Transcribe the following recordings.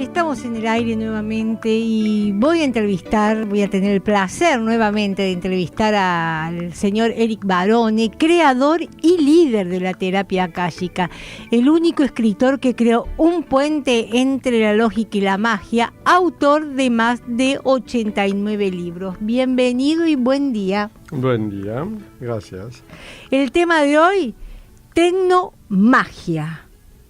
Estamos en el aire nuevamente y voy a tener el placer nuevamente de entrevistar al señor Eric Barone, creador y líder de la terapia akáshica, el único escritor que creó un puente entre la lógica y la magia, autor de más de 89 libros. Bienvenido y buen día. Buen día, gracias. El tema de hoy, tecnomagia.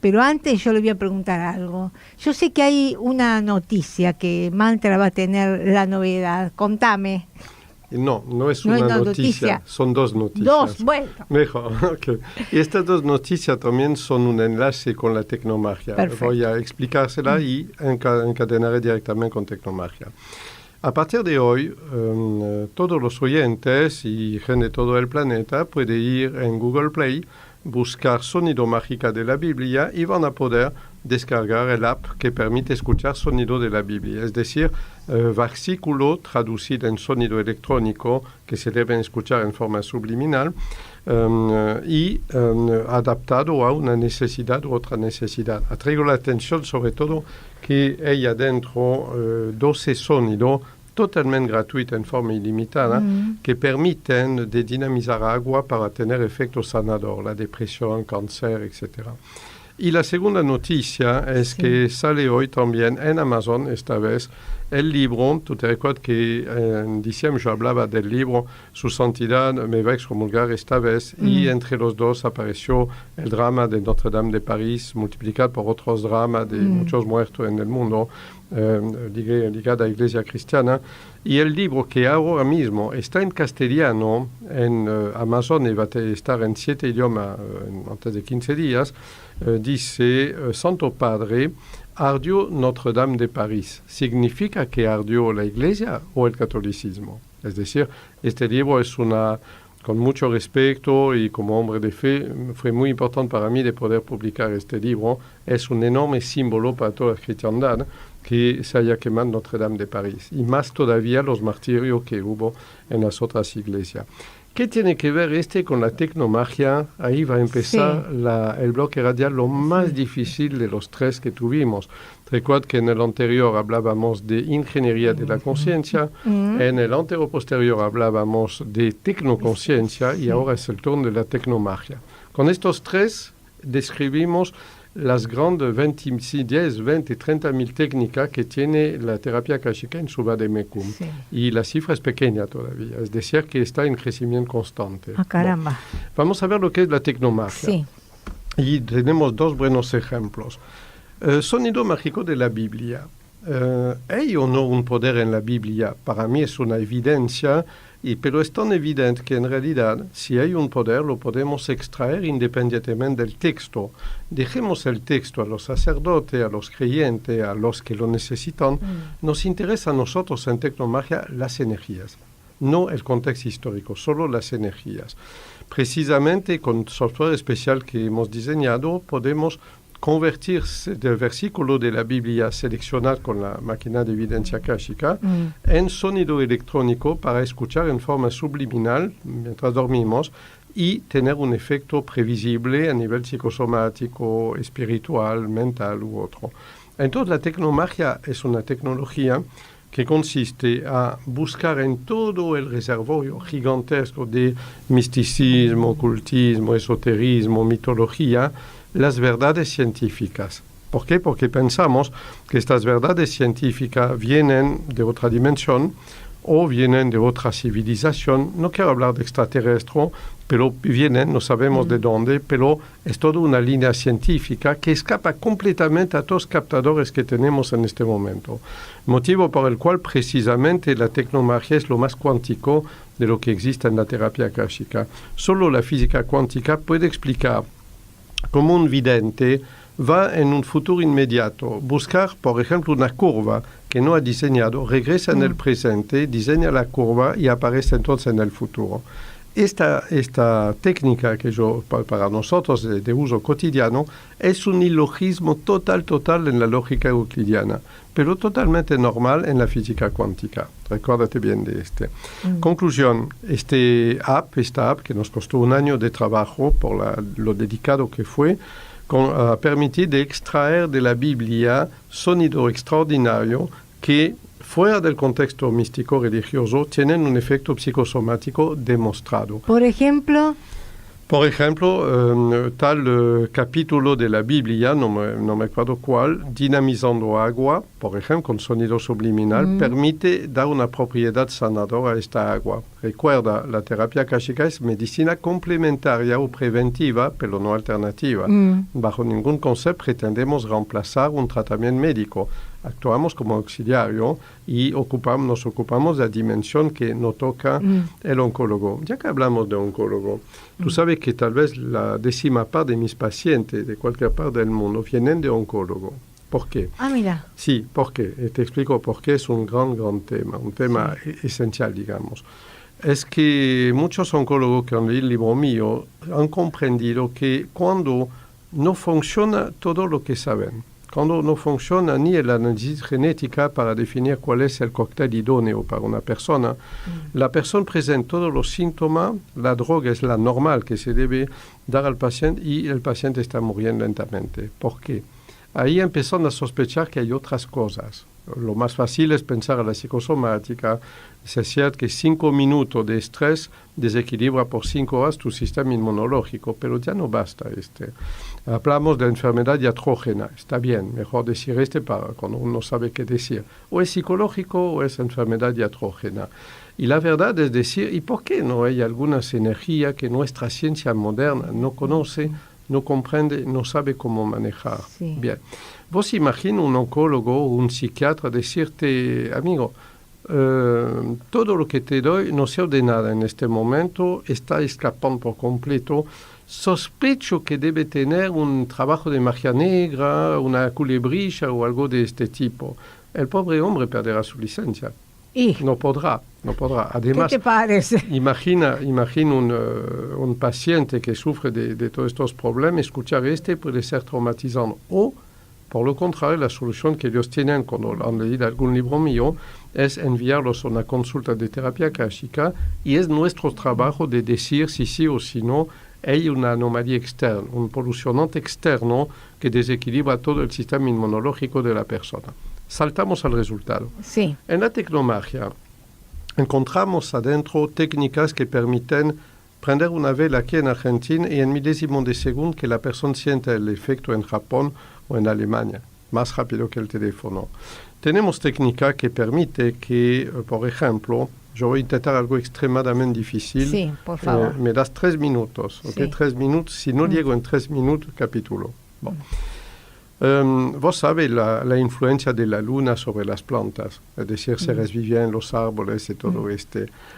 Pero antes yo le voy a preguntar algo. Yo sé que hay una noticia que Mantra va a tener la novedad. Contame. No es una noticia, son dos noticias. Dos, bueno. Mejor, okay. Y estas dos noticias también son un enlace con la tecnomagia. Perfecto. Voy a explicársela y encadenaré directamente con tecnomagia. A partir de hoy, todos los oyentes y gente de todo el planeta puede ir en Google Play, buscar Sonido Mágica de la Biblia y van a poder descargar el app que permite escuchar sonido de la Biblia, es decir, versículo traducido en sonido electrónico que se deben escuchar en forma subliminal y adaptado a una necesidad u otra necesidad. Atraigo la atención sobre todo que hay adentro 12 sonidos totalmente gratuita en forma ilimitada, que permiten de dinamizar agua para tener efecto sanador, la depresión, cáncer, etc. Y la segunda noticia es que sale hoy también en Amazon, esta vez, el libro. Tú te recuerdas que en diciembre yo hablaba del libro Su Santidad me va a excomulgar esta vez, y entre los dos apareció el drama de Notre Dame de París, multiplicado por otros dramas de muchos muertos en el mundo, ligada a la Iglesia cristiana, y el libro que ahora mismo está en castellano en Amazon y va a estar en 7 idiomas antes de 15 días, dice Santo Padre, ardió Notre Dame de París. ¿Significa que ardió la Iglesia o el catolicismo? Es decir, este libro es con mucho respeto y como hombre de fe, fue muy importante para mí de poder publicar este libro. Es un enorme símbolo para toda la cristiandad que se haya quemado Notre Dame de París, y más todavía los martirios que hubo en las otras iglesias. ¿Qué tiene que ver con la tecnomagia? Ahí va a empezar el bloque radial, lo más difícil de los tres que tuvimos. Recuerda que en el anterior hablábamos de ingeniería de la conciencia, en el anterior posterior hablábamos de tecnoconciencia y ahora es el turno de la tecnomagia. Con estos tres describimos las grandes 10, 20, 30 mil técnicas que tiene la terapia akáshica en su vademecum. Sí. Y la cifra es pequeña todavía, es decir, que está en crecimiento constante. ¡Ah, caramba! Bueno, vamos a ver lo que es la tecnomagia. Sí. Y tenemos dos buenos ejemplos. Sonido mágico de la Biblia. ¿Hay o no un poder en la Biblia? Para mí es una evidencia, pero es tan evidente que en realidad, si hay un poder, lo podemos extraer independientemente del texto. Dejemos el texto a los sacerdotes, a los creyentes, a los que lo necesitan. Nos interesa a nosotros en tecnomagia las energías, no el contexto histórico, solo las energías. Precisamente con software especial que hemos diseñado, podemos convertir del versículo de la Biblia seleccionado con la máquina de evidencia akáshica en sonido electrónico para escuchar en forma subliminal mientras dormimos y tener un efecto previsible a nivel psicosomático, espiritual, mental u otro. Entonces la tecnomagia es una tecnología que consiste a buscar en todo el reservorio gigantesco de misticismo, ocultismo, esoterismo, mitología, las verdades científicas. ¿Por qué? Porque pensamos que estas verdades científicas vienen de otra dimensión o vienen de otra civilización. No quiero hablar de extraterrestre, pero vienen, no sabemos de dónde, pero es toda una línea científica que escapa completamente a todos los captadores que tenemos en este momento. Motivo por el cual precisamente la tecnomagia es lo más cuántico de lo que existe en la terapia akáshica. Solo la física cuántica puede explicar como un vidente va en un futuro inmediato, buscar, por ejemplo, una curva que no ha diseñado, regresa en el presente, diseña la curva y aparece entonces en el futuro. Esta técnica que para nosotros de uso cotidiano es un ilogismo total en la lógica euclidiana, pero totalmente normal en la física cuántica. Recuérdate bien de este. Conclusión, esta app que nos costó un año de trabajo por lo dedicado que fue, ha permitido de extraer de la Biblia sonido extraordinario que, fuera del contexto místico religioso, tienen un efecto psicosomático demostrado. Por ejemplo, tal capítulo de la Biblia, no me acuerdo cuál, dinamizando agua, por ejemplo, con sonido subliminal, permite dar una propiedad sanadora a esta agua. Recuerda, la terapia akáshica es medicina complementaria o preventiva, pero no alternativa. Bajo ningún concepto pretendemos reemplazar un tratamiento médico. Actuamos como auxiliario y nos ocupamos de la dimensión que no toca el oncólogo. Ya que hablamos de oncólogo, tú sabes que tal vez la 10ª parte de mis pacientes de cualquier parte del mundo vienen de oncólogo. ¿Por qué? Ah, mira. Sí, ¿por qué? Te explico por qué es un gran tema, un tema esencial, digamos. Es que muchos oncólogos que han leído el libro mío han comprendido que cuando no funciona todo lo que saben, cuando no funciona ni el análisis genética para definir cuál es el cóctel idóneo para una persona, la persona presenta todos los síntomas, la droga es la normal que se debe dar al paciente y el paciente está muriendo lentamente. ¿Por qué? Ahí empiezan a sospechar que hay otras cosas. Lo más fácil es pensar en la psicosomática. Es cierto que 5 minutos de estrés desequilibra por 5 horas tu sistema inmunológico, pero ya no basta Hablamos de enfermedad diatrógena. Está bien, mejor decir para cuando uno sabe qué decir. O es psicológico o es enfermedad diatrógena. Y la verdad es decir, ¿y por qué no hay algunas energías que nuestra ciencia moderna no conoce, no comprende, no sabe cómo manejar? Sí. Bien. Vos imagina un oncólogo o un psiquiatra decirte, amigo, todo lo que te doy no sirve de nada en este momento, está escapando por completo. Sospecho que debe tener un trabajo de magia negra, una culebrilla o algo de este tipo. El pobre hombre perderá su licencia. ¿Y? No podrá. Además, ¿Qué te parece? Imagina un paciente que sufre de todos estos problemas, escuchar puede ser traumatizante. O, por lo contrario, la solución que ellos tienen cuando han leído algún libro mío es enviarlos a una consulta de terapia akáshica y es nuestro trabajo de decir si sí o si no hay una anomalía externa, un polucionante externo que desequilibra todo el sistema inmunológico de la persona. Saltamos al resultado. Sí. En la tecnomagia encontramos adentro técnicas que permiten prender una vela aquí en Argentina y en milésimo de segundo que la persona sienta el efecto en Japón o en Alemania, más rápido que el teléfono. Tenemos técnica que permite que, por ejemplo, yo voy a intentar algo extremadamente difícil. Sí, por favor. Me das 3 minutos, ¿ok? Sí. 3 minutos. Si no llego en 3 minutos, capítulo. Bon. Vos sabés la influencia de la luna sobre las plantas, es decir, se reviven los árboles y todo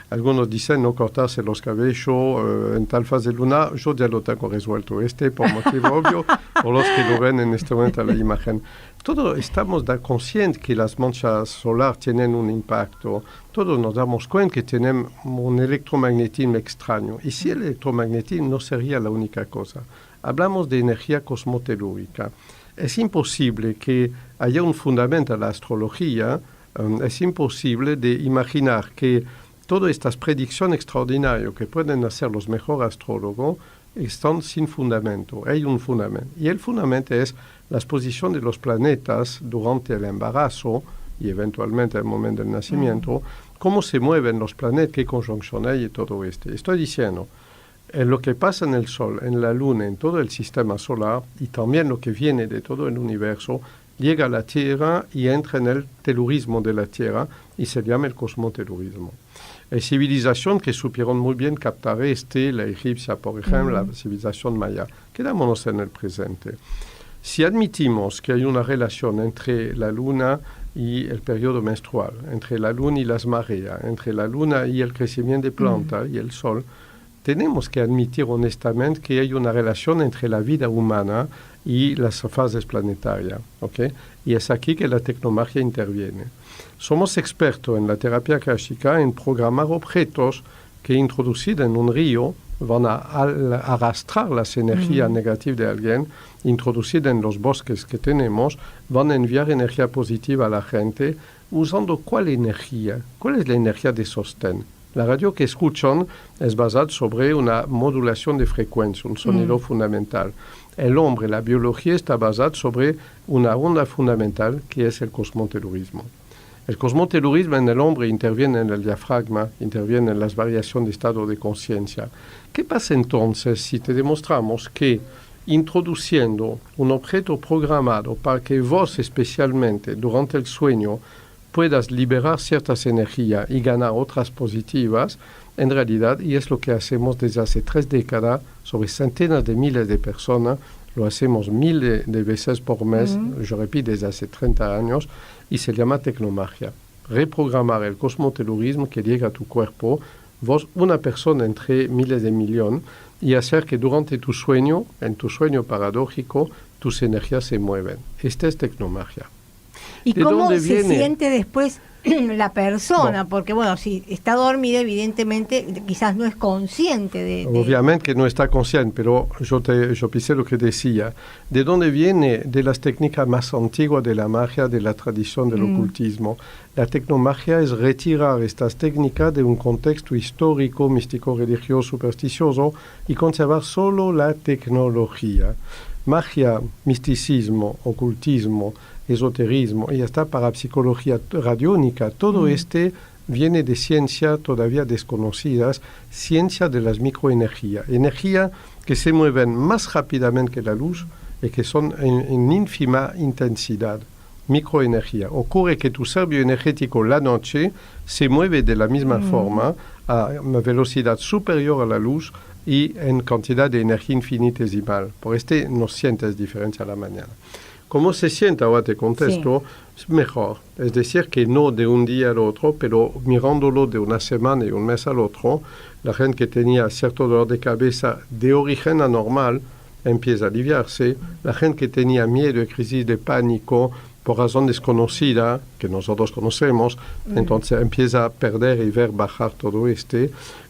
Algunos dicen no cortarse los cabellos en tal fase lunar. Yo ya lo tengo resuelto por motivo obvio, por los que lo ven en este momento la imagen. Todos estamos conscientes que las manchas solares tienen un impacto. Todos nos damos cuenta que tenemos un electromagnetismo extraño. Y si el electromagnetismo no sería la única cosa. Hablamos de energía cosmotelúrica. Es imposible que haya un fundamento a la astrología, es imposible de imaginar que todas estas predicciones extraordinarias que pueden hacer los mejores astrólogos están sin fundamento. Hay un fundamento. Y el fundamento es la exposición de los planetas durante el embarazo y eventualmente el momento del nacimiento, cómo se mueven los planetas, qué conjunción hay y todo esto. Estoy diciendo, lo que pasa en el Sol, en la Luna, en todo el sistema solar y también lo que viene de todo el universo, llega a la Tierra y entra en el telurismo de la Tierra y se llama el cosmotelurismo. Hay civilizaciones que supieron muy bien captar la egipcia, por ejemplo, la civilización maya. Quedámonos en el presente. Si admitimos que hay una relación entre la Luna y el periodo menstrual, entre la Luna y las mareas, entre la Luna y el crecimiento de plantas y el Sol, tenemos que admitir honestamente que hay una relación entre la vida humana y las fases planetarias, ¿ok? Y es aquí que la tecnomagia interviene. Somos expertos en la terapia akáshica en programar objetos que introducidos en un río van a arrastrar las energías negativas de alguien, introducidas en los bosques que tenemos, van a enviar energía positiva a la gente, usando ¿cuál energía? ¿Cuál es la energía de sostén? La radio que escuchan es basada sobre una modulación de frecuencia, un sonido fundamental. El hombre, la biología está basada sobre una onda fundamental que es el cosmotelurismo. El cosmotelurismo en el hombre interviene en el diafragma, interviene en las variaciones de estado de conciencia. ¿Qué pasa entonces si te demostramos que introduciendo un objeto programado para que vos especialmente durante el sueño puedas liberar ciertas energías y ganar otras positivas, en realidad, y es lo que hacemos desde hace 3 décadas sobre centenas de miles de personas, lo hacemos miles de veces por mes, yo repito, desde hace 30 años, y se llama tecnomagia. Reprogramar el cosmotelurismo que llega a tu cuerpo, vos, una persona entre miles de millones, y hacer que durante tu sueño, en tu sueño paradójico, tus energías se mueven. Esta es tecnomagia. ¿Y cómo se siente después la persona? Porque, bueno, si está dormida, evidentemente, quizás no es consciente de... Obviamente que no está consciente, pero yo pensé lo que decía. ¿De dónde viene? De las técnicas más antiguas de la magia, de la tradición del ocultismo. La tecnomagia es retirar estas técnicas de un contexto histórico, místico, religioso, supersticioso y conservar solo la tecnología. Magia, misticismo, ocultismo, esoterismo y hasta parapsicología radiónica, todo viene de ciencia todavía desconocidas, ciencia de las microenergías, energías que se mueven más rápidamente que la luz y que son en ínfima intensidad. Microenergía. Ocurre que tu ser bioenergético la noche se mueve de la misma forma a una velocidad superior a la luz y en cantidad de energía infinitesimal. Por no sientes diferencia a la mañana. ¿Cómo se siente? Ahora te contesto. Sí. Mejor. Es decir, que no de un día al otro, pero mirándolo de una semana y un mes al otro, la gente que tenía cierto dolor de cabeza de origen anormal empieza a aliviarse. La gente que tenía miedo y crisis de pánico por razón desconocida, que nosotros conocemos, entonces empieza a perder y ver bajar todo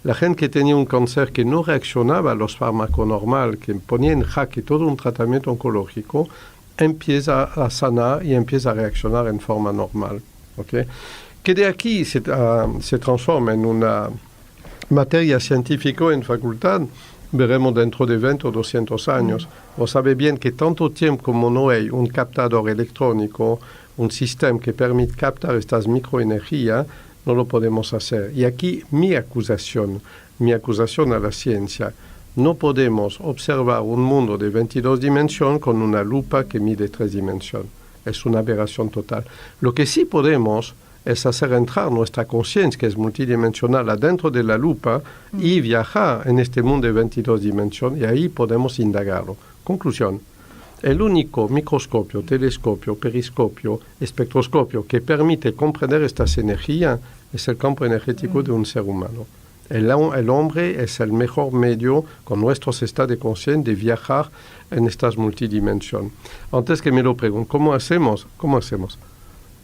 La gente que tenía un cáncer que no reaccionaba a los fármacos normales, que ponía en jaque todo un tratamiento oncológico, empieza a sanar y empieza a reaccionar en forma normal. ¿Okay? Que de aquí se transforma en una materia científica en facultad, veremos dentro de 20 o 200 años. Vos sabéis bien que tanto tiempo como no hay un captador electrónico, un sistema que permite captar estas microenergías, no lo podemos hacer. Y aquí mi acusación a la ciencia. No podemos observar un mundo de 22 dimensiones con una lupa que mide 3 dimensiones. Es una aberración total. Lo que sí podemos es hacer entrar nuestra conciencia, que es multidimensional, adentro de la lupa y viajar en este mundo de 22 dimensiones, y ahí podemos indagarlo. Conclusión. El único microscopio, telescopio, periscopio, espectroscopio que permite comprender estas energías es el campo energético de un ser humano. El hombre es el mejor medio, con nuestros estados de conciencia, de viajar en estas multidimensiones. Antes que me lo pregunten, ¿cómo hacemos?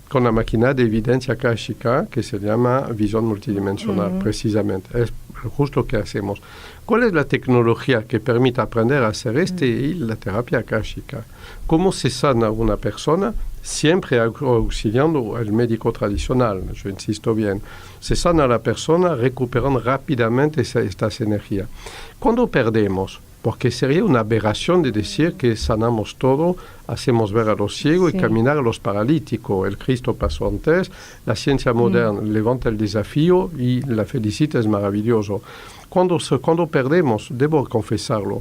Con la máquina de evidencia akáshica, que se llama visión multidimensional, precisamente. Es justo lo que hacemos. ¿Cuál es la tecnología que permite aprender a hacer y la terapia akáshica? ¿Cómo se sana una persona? Siempre auxiliando al médico tradicional, yo insisto bien. Se sana la persona recuperando rápidamente estas energías. Cuando perdemos, porque sería una aberración de decir que sanamos todo, hacemos ver a los ciegos y caminar a los paralíticos. El Cristo pasó antes, la ciencia moderna levanta el desafío y la felicita, es maravilloso. Cuando perdemos, debo confesarlo,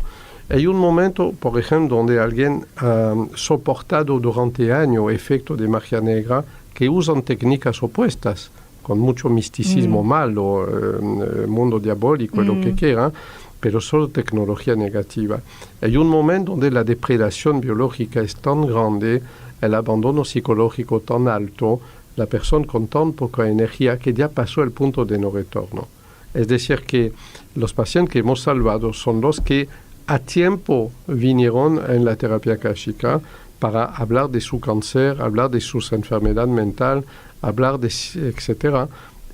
hay un momento, por ejemplo, donde alguien ha soportado durante años efecto de magia negra que usan técnicas opuestas, con mucho misticismo malo, mundo diabólico, lo que quiera, pero solo tecnología negativa. Hay un momento donde la depredación biológica es tan grande, el abandono psicológico tan alto, la persona con tan poca energía que ya pasó el punto de no retorno. Es decir, que los pacientes que hemos salvado son los que a tiempo vinieron en la terapia akáshica para hablar de su cáncer, hablar de su enfermedad mental, hablar de etcétera.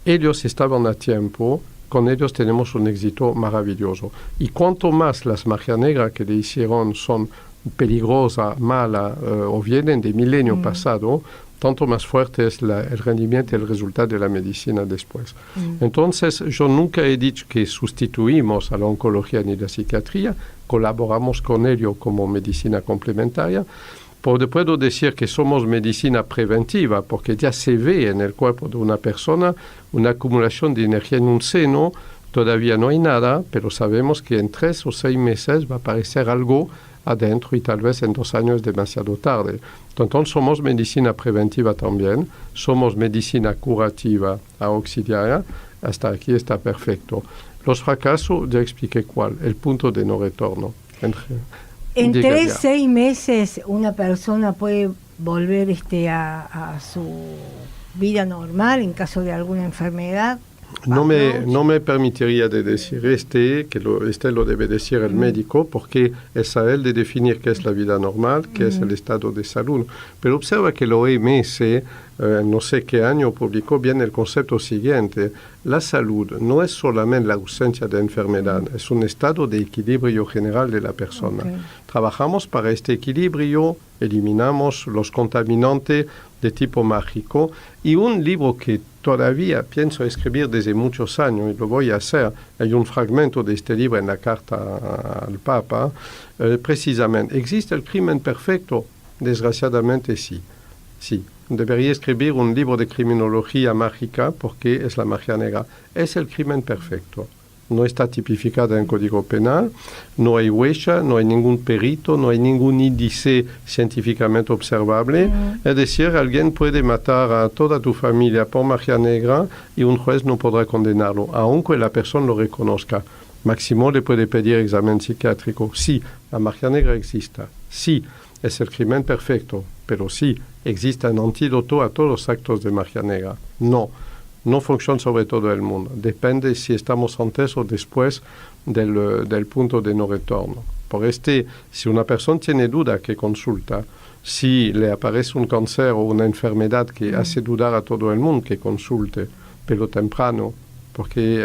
Ellos estaban a tiempo, con ellos tenemos un éxito maravilloso. Y cuanto más las magias negras que le hicieron son peligrosas, malas o vienen de milenio pasado, tanto más fuerte es el rendimiento y el resultado de la medicina después. Entonces, yo nunca he dicho que sustituimos a la oncología ni la psiquiatría, colaboramos con ello como medicina complementaria. Puedo decir que somos medicina preventiva, porque ya se ve en el cuerpo de una persona una acumulación de energía en un seno. Todavía no hay nada, pero sabemos que en 3 o 6 meses va a aparecer algo adentro y tal vez en 2 años es demasiado tarde. Entonces somos medicina preventiva también, somos medicina curativa auxiliaria, hasta aquí está perfecto. Los fracasos, ya expliqué cuál, el punto de no retorno. En 3-6 meses una persona puede volver a su vida normal en caso de alguna enfermedad. No me permitiría de decir que lo debe decir el médico, porque es a él de definir qué es la vida normal, qué es el estado de salud. Pero observa que la OMS, no sé qué año, publicó bien el concepto siguiente: la salud no es solamente la ausencia de enfermedad, es un estado de equilibrio general de la persona. Trabajamos para este equilibrio, eliminamos los contaminantes de tipo mágico, y un libro que todavía pienso escribir desde muchos años, y lo voy a hacer, hay un fragmento de este libro en la carta al Papa, precisamente, ¿existe el crimen perfecto? Desgraciadamente sí. Debería escribir un libro de criminología mágica, porque es la magia negra. Es el crimen perfecto. No está tipificada en el Código Penal, no hay huella, no hay ningún perito, no hay ningún índice científicamente observable. Es decir, alguien puede matar a toda tu familia por magia negra y un juez no podrá condenarlo, aunque la persona lo reconozca. Máximo le puede pedir examen psiquiátrico. Sí, la magia negra existe. Sí, es el crimen perfecto, pero sí, existe un antídoto a todos los actos de magia negra. No funciona sobre todo el mundo. Depende si estamos antes o después del punto de no retorno. Si una persona tiene duda, que consulta. Si le aparece un cáncer o una enfermedad que hace dudar a todo el mundo, que consulte, pero temprano. Porque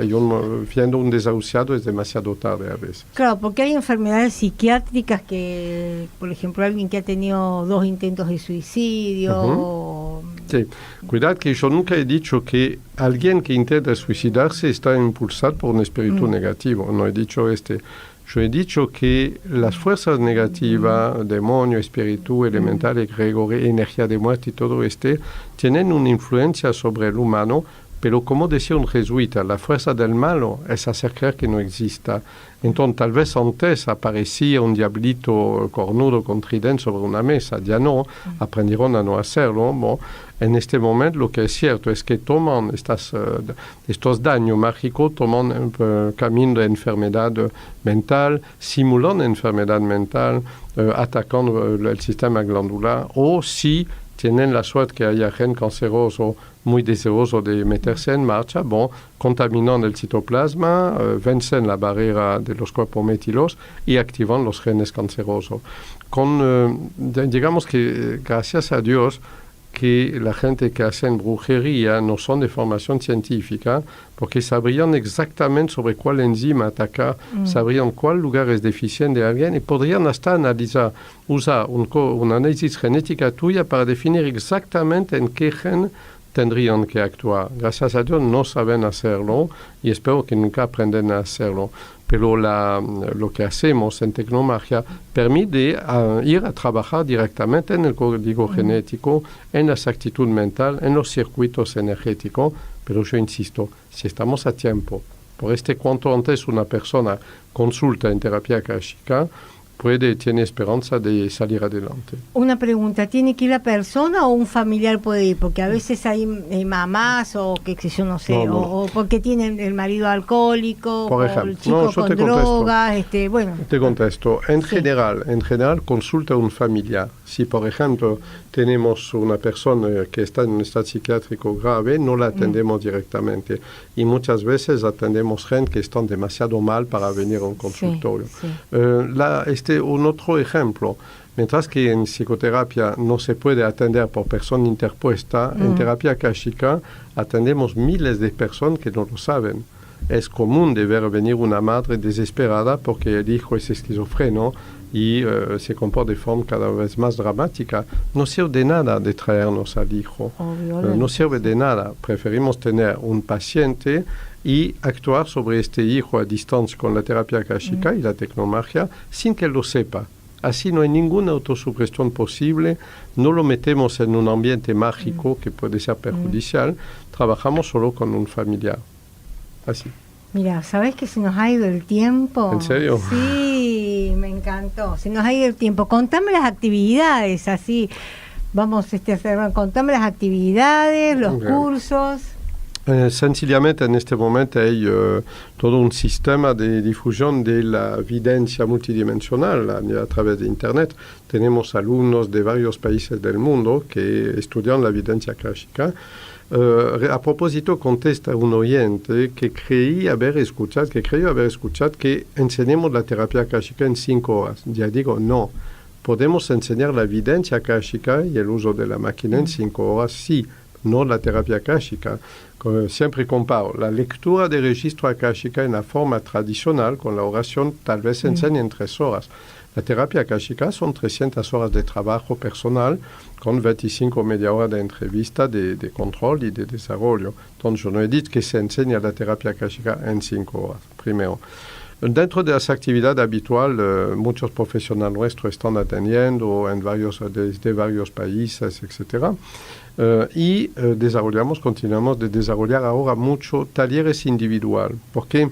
viendo un desahuciado es demasiado tarde a veces. Claro, porque hay enfermedades psiquiátricas que, por ejemplo, alguien que ha tenido 2 intentos de suicidio. Sí, cuidado que yo nunca he dicho que alguien que intenta suicidarse está impulsado por un espíritu negativo. No he dicho Yo he dicho que las fuerzas negativas, demonio, espíritu, elemental, egregor, energía de muerte y todo tienen una influencia sobre el humano. Pero como decía un jesuita, la fuerza del malo es hacer creer que no exista. Entonces, tal vez antes aparecía un diablito cornudo con tridente sobre una mesa, ya no, aprendieron a no hacerlo. En este momento lo que es cierto es que toman estos daños mágicos, toman camino de enfermedad mental, simulan enfermedad mental, atacando el sistema glandular, o si tienen la suerte que haya gente canceroso muy deseoso de meterse en marcha, contaminan el citoplasma, vencen la barrera de los cuerpos metilos y activan los genes cancerosos. Digamos que, gracias a Dios, que la gente que hacen brujería no son de formación científica, porque sabrían exactamente sobre cuál enzima atacar, sabrían cuál lugar es deficiente de alguien y podrían hasta usar un análisis genética tuya para definir exactamente en qué gen tendrían que actuar. Gracias a Dios no saben hacerlo y espero que nunca aprendan a hacerlo. Pero lo que hacemos en Tecnomagia permite ir a trabajar directamente en el código genético, en la exactitud mental, en los circuitos energéticos. Pero yo insisto, si estamos a tiempo, cuanto antes una persona consulta en terapia akáshica, tiene esperanza de salir adelante. Una pregunta, ¿tiene que ir la persona o un familiar puede ir? Porque a veces hay mamás o que yo no sé, o porque tienen el marido alcohólico, por ejemplo, o el chico con drogas, Te contesto. En general consulta un familiar. Si, por ejemplo, tenemos una persona que está en un estado psiquiátrico grave, no la atendemos directamente. Y muchas veces atendemos gente que está demasiado mal para venir a un consultorio. Un otro ejemplo, mientras que en psicoterapia no se puede atender por persona interpuesta, en terapia akáshica atendemos miles de personas que no lo saben. Es común de ver venir una madre desesperada porque el hijo es esquizofreno, y se comporta de forma cada vez más dramática, no sirve de nada de traernos al hijo. No sirve de nada. Preferimos tener un paciente y actuar sobre este hijo a distancia con la terapia akáshica y la tecnomagia sin que él lo sepa. Así no hay ninguna autosugestión posible, no lo metemos en un ambiente mágico que puede ser perjudicial, trabajamos solo con un familiar. Así. Mira, ¿sabés que se nos ha ido el tiempo? ¿En serio? Sí, me encantó. Se nos ha ido el tiempo. Contame las actividades, así. Vamos a hacer, contame las actividades, los cursos. Sencillamente en este momento hay todo un sistema de difusión de la evidencia multidimensional a través de Internet. Tenemos alumnos de varios países del mundo que estudian la evidencia akáshica. A propósito, contesta un oyente que creyó haber escuchado que enseñemos la terapia akáshica en 5 horas. Ya digo, no. Podemos enseñar la evidencia akáshica y el uso de la máquina en 5 horas, sí, no la terapia akáshica. Siempre comparo la lectura de registro akáshica en la forma tradicional con la oración, tal vez se enseña en 3 horas. La terapia akáshica son 300 horas de trabajo personal con 25 media hora de entrevista, de control y de desarrollo. Entonces yo no he dicho que se enseña la terapia akáshica en 5 horas, primero. Dentro de las actividades habituales, muchos profesionales nuestros están atendiendo desde varios países, etc. Continuamos de desarrollar ahora mucho talleres individual, porque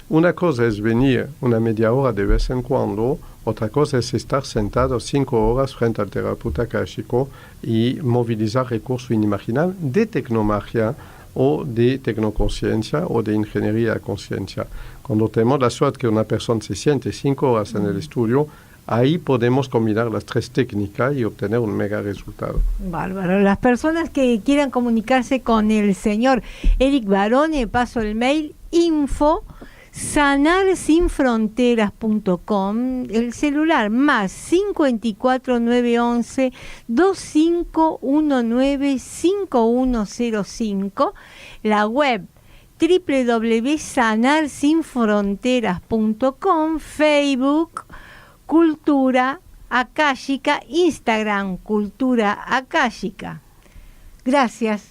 una cosa es venir una media hora de vez en cuando, otra cosa es estar sentado 5 horas frente al terapeuta akáshico y movilizar recursos inimaginables de tecnomagia o de tecnoconciencia o de ingeniería de conciencia. Cuando tenemos la suerte que una persona se siente 5 horas en el estudio, ahí podemos combinar las 3 técnicas y obtener un mega resultado. Bárbaro. Las personas que quieran comunicarse con el señor Eric Barone, paso el mail info@sanarsinfronteras.com, el celular más 54 911 2519 5105, la web www.sanarsinfronteras.com, Facebook Cultura Akáshica, Instagram Cultura Akáshica. Gracias.